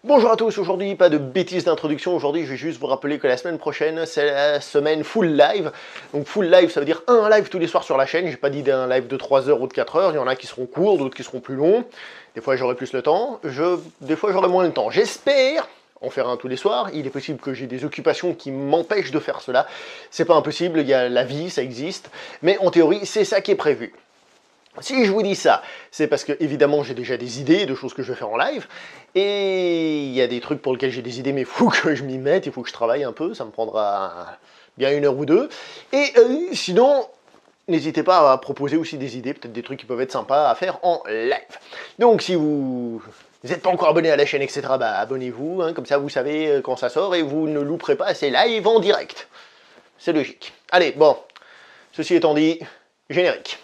Bonjour à tous, aujourd'hui pas de bêtises d'introduction, aujourd'hui je vais juste vous rappeler que la semaine prochaine c'est la semaine full live. Donc full live ça veut dire un live tous les soirs sur la chaîne, j'ai pas dit d'un live de 3 heures ou de 4 heures, il y en a qui seront courts, d'autres qui seront plus longs. Des fois j'aurai plus le temps, des fois j'aurai moins le temps. J'espère en faire un tous les soirs, il est possible que j'ai des occupations qui m'empêchent de faire cela. C'est pas impossible, il y a la vie, ça existe, mais en théorie c'est ça qui est prévu. Si je vous dis ça, c'est parce que évidemment j'ai déjà des idées de choses que je vais faire en live, et il y a des trucs pour lesquels j'ai des idées mais il faut que je m'y mette, il faut que je travaille un peu, ça me prendra bien 1 heure ou 2, et sinon, n'hésitez pas à proposer aussi des idées, peut-être des trucs qui peuvent être sympas à faire en live. Donc si vous n'êtes pas encore abonné à la chaîne, etc., bah abonnez-vous, hein, comme ça vous savez quand ça sort, et vous ne louperez pas ces lives en direct. C'est logique. Allez, bon, ceci étant dit, générique.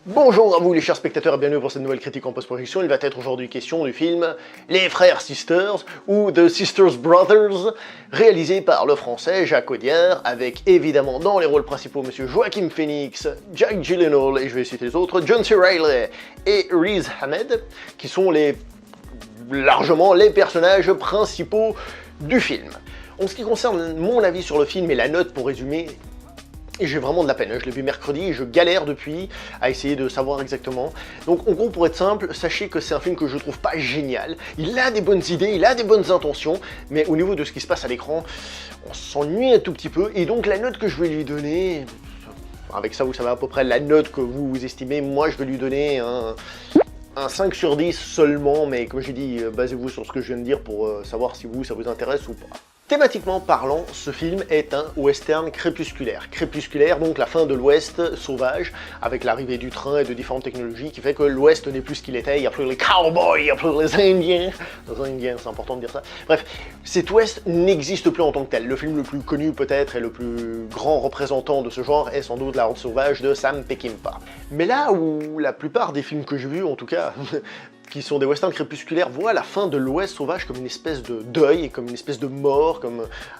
Bonjour à vous les chers spectateurs et bienvenue pour cette nouvelle critique en post-projection. Il va être aujourd'hui question du film Les Frères Sisters ou The Sisters Brothers, réalisé par le français Jacques Audiard, avec évidemment dans les rôles principaux monsieur Joaquin Phoenix, Jake Gyllenhaal et je vais citer les autres, John C. Reilly et Riz Ahmed, qui sont largement les personnages principaux du film. En ce qui concerne mon avis sur le film et la note pour résumer, j'ai vraiment de la peine, je l'ai vu mercredi et je galère depuis à essayer de savoir exactement. Donc en gros pour être simple, sachez que c'est un film que je trouve pas génial. Il a des bonnes idées, il a des bonnes intentions, mais au niveau de ce qui se passe à l'écran, on s'ennuie un tout petit peu. Et donc la note que je vais lui donner, avec ça vous savez à peu près la note que vous estimez, moi je vais lui donner un 5 sur 10 seulement, mais comme j'ai dit, basez-vous sur ce que je viens de dire pour savoir si ça vous intéresse ou pas. Thématiquement parlant, ce film est un western crépusculaire. Crépusculaire, donc la fin de l'Ouest sauvage, avec l'arrivée du train et de différentes technologies, qui fait que l'Ouest n'est plus ce qu'il était, il n'y a plus les cowboys, il n'y a plus les Indiens. Les Indiens, c'est important de dire ça. Bref, cet Ouest n'existe plus en tant que tel. Le film le plus connu peut-être et le plus grand représentant de ce genre est sans doute La Horde sauvage de Sam Peckinpah. Mais là où la plupart des films que j'ai vus, en tout cas, qui sont des westerns crépusculaires, voient la fin de l'Ouest sauvage comme une espèce de deuil, comme une espèce de mort,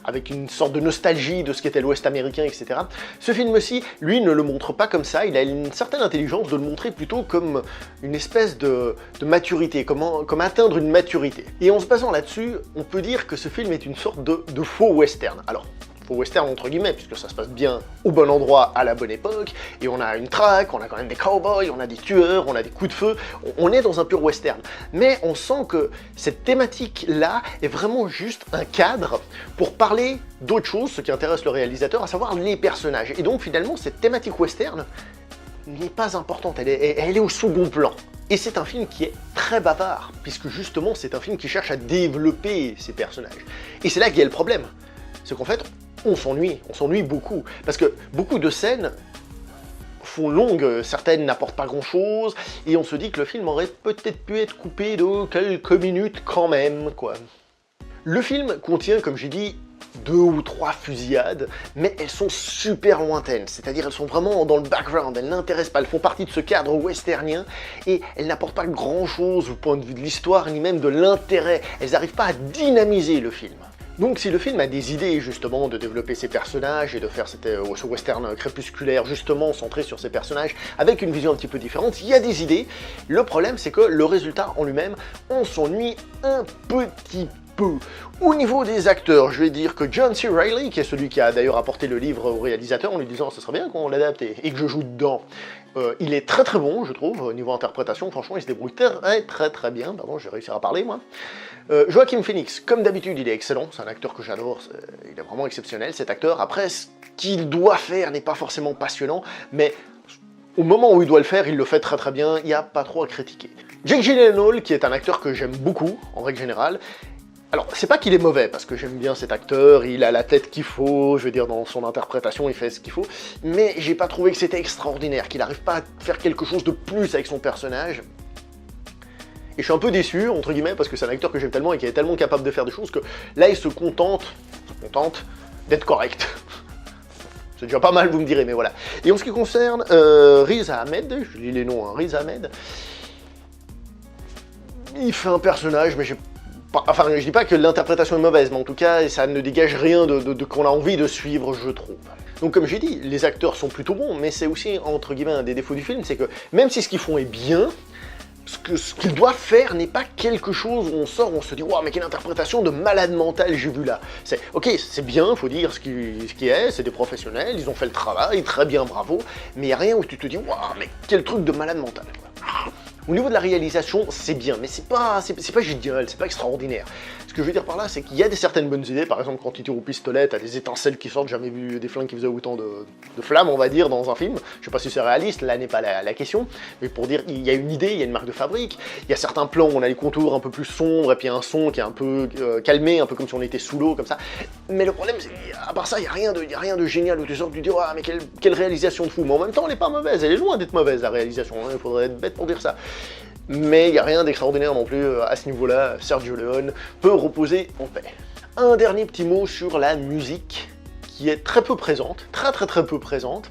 avec une sorte de nostalgie de ce qu'était l'Ouest américain, etc. Ce film-ci, lui, ne le montre pas comme ça, il a une certaine intelligence de le montrer plutôt comme une espèce de maturité, comme atteindre une maturité. Et en se basant là-dessus, on peut dire que ce film est une sorte de faux western. Alors, faux western entre guillemets, puisque ça se passe bien au bon endroit à la bonne époque, et on a une traque, on a quand même des cowboys, on a des tueurs, on a des coups de feu, on est dans un pur western. Mais on sent que cette thématique-là est vraiment juste un cadre pour parler d'autre chose, ce qui intéresse le réalisateur, à savoir les personnages. Et donc finalement, cette thématique western n'est pas importante, elle est au second plan. Et c'est un film qui est très bavard, puisque justement c'est un film qui cherche à développer ses personnages. Et c'est là qu'il y a le problème, c'est qu'en fait, on s'ennuie beaucoup, parce que beaucoup de scènes font longues, certaines n'apportent pas grand-chose, et on se dit que le film aurait peut-être pu être coupé de quelques minutes quand même, quoi. Le film contient, comme j'ai dit, 2 ou 3 fusillades, mais elles sont super lointaines, c'est-à-dire elles sont vraiment dans le background, elles n'intéressent pas, elles font partie de ce cadre westernien, et elles n'apportent pas grand-chose au point de vue de l'histoire, ni même de l'intérêt, elles n'arrivent pas à dynamiser le film. Donc si le film a des idées justement de développer ses personnages et de faire ce western crépusculaire justement centré sur ses personnages avec une vision un petit peu différente, il y a des idées. Le problème c'est que le résultat en lui-même, on s'ennuie un petit peu. Au niveau des acteurs, je vais dire que John C. Reilly, qui est celui qui a d'ailleurs apporté le livre au réalisateur en lui disant ce serait bien qu'on l'adapte et que je joue dedans, il est très très bon je trouve, au niveau interprétation, franchement il se débrouille très bien, pardon, j'ai réussi à parler moi. Joaquin Phoenix, comme d'habitude, il est excellent, c'est un acteur que j'adore, il est vraiment exceptionnel cet acteur. Après, ce qu'il doit faire n'est pas forcément passionnant, mais au moment où il doit le faire, il le fait très bien, il n'y a pas trop à critiquer. Jake Gyllenhaal, qui est un acteur que j'aime beaucoup, en règle générale. Alors, c'est pas qu'il est mauvais, parce que j'aime bien cet acteur, il a la tête qu'il faut, je veux dire, dans son interprétation, il fait ce qu'il faut, mais j'ai pas trouvé que c'était extraordinaire, qu'il n'arrive pas à faire quelque chose de plus avec son personnage. Et je suis un peu déçu, entre guillemets, parce que c'est un acteur que j'aime tellement et qui est tellement capable de faire des choses que là, il se contente d'être correct. C'est déjà pas mal, vous me direz, mais voilà. Et en ce qui concerne Riz Ahmed, je lis les noms, hein, Riz Ahmed, il fait un personnage, mais j'ai Enfin, je dis pas que l'interprétation est mauvaise, mais en tout cas, ça ne dégage rien de qu'on a envie de suivre, je trouve. Donc comme j'ai dit, les acteurs sont plutôt bons, mais c'est aussi, entre guillemets, un des défauts du film, c'est que même si ce qu'ils font est bien, ce qu'ils doivent faire n'est pas quelque chose où on sort, où on se dit « Waouh, mais quelle interprétation de malade mental j'ai vu là !» C'est ok, c'est bien, faut dire ce qui est, c'est des professionnels, ils ont fait le travail, très bien, bravo, mais il n'y a rien où tu te dis « Waouh, mais quel truc de malade mental !» Au niveau de la réalisation, c'est bien, mais c'est pas génial, c'est pas extraordinaire. Ce que je veux dire par là, c'est qu'il y a certaines bonnes idées, par exemple quand il tire au pistolet, t'as des étincelles qui sortent, jamais vu des flingues qui faisaient autant de flammes, on va dire, dans un film. Je sais pas si c'est réaliste, là n'est pas la question, mais pour dire, il y a une idée, il y a une marque de fabrique, il y a certains plans où on a les contours un peu plus sombres, et puis un son qui est un peu calmé, un peu comme si on était sous l'eau, comme ça. Mais le problème, c'est à part ça, il y a rien de génial, où tu sors, tu te dis, ah, mais quelle réalisation de fou, mais en même temps, elle est pas mauvaise, elle est loin d'être mauvaise, la réalisation, hein, il faudrait être bête pour dire ça. Mais il n'y a rien d'extraordinaire non plus à ce niveau-là, Sergio Leone peut reposer en paix. Un dernier petit mot sur la musique, qui est très peu présente, très peu présente,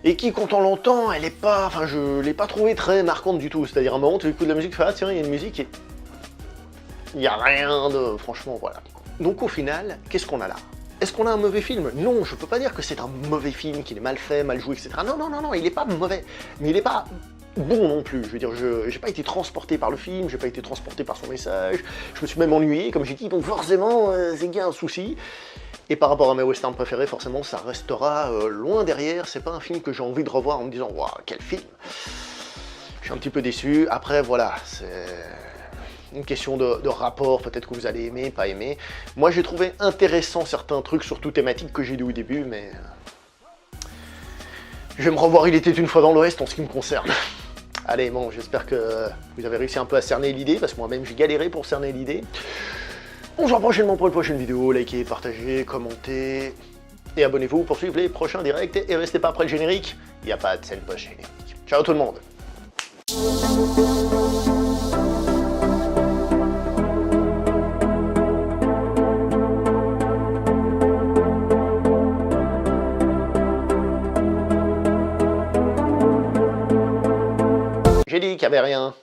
et qui, quand on l'entend, elle est pas, enfin je l'ai pas trouvée très marquante du tout, c'est-à-dire à un moment tu écoutes de la musique, tu fais ah tiens, il y a une musique, et il n'y a rien de, franchement, voilà. Donc au final, qu'est-ce qu'on a là? Est-ce qu'on a un mauvais film? Non, je peux pas dire que c'est un mauvais film, qu'il est mal fait, mal joué, etc. Non, il est pas mauvais, mais il est pas bon non plus. Je veux dire, j'ai pas été transporté par le film, j'ai pas été transporté par son message, je me suis même ennuyé, comme j'ai dit, donc forcément, c'est qu'il y a un souci. Et par rapport à mes westerns préférés, forcément, ça restera loin derrière, c'est pas un film que j'ai envie de revoir en me disant « Waouh, quel film !» Je suis un petit peu déçu, après voilà, c'est une question de rapport, peut-être que vous allez aimer, pas aimer. Moi j'ai trouvé intéressant certains trucs, surtout thématiques, que j'ai dit au début, mais... je vais me revoir Il était une fois dans l'Ouest en ce qui me concerne. Allez, bon, j'espère que vous avez réussi un peu à cerner l'idée, parce que moi-même j'ai galéré pour cerner l'idée. On se revoit prochainement pour une prochaine vidéo, likez, partagez, commentez, et abonnez-vous pour suivre les prochains directs, et restez pas après le générique, il n'y a pas de scène post-générique. Ciao tout le monde. J'ai dit qu'il n'y avait rien.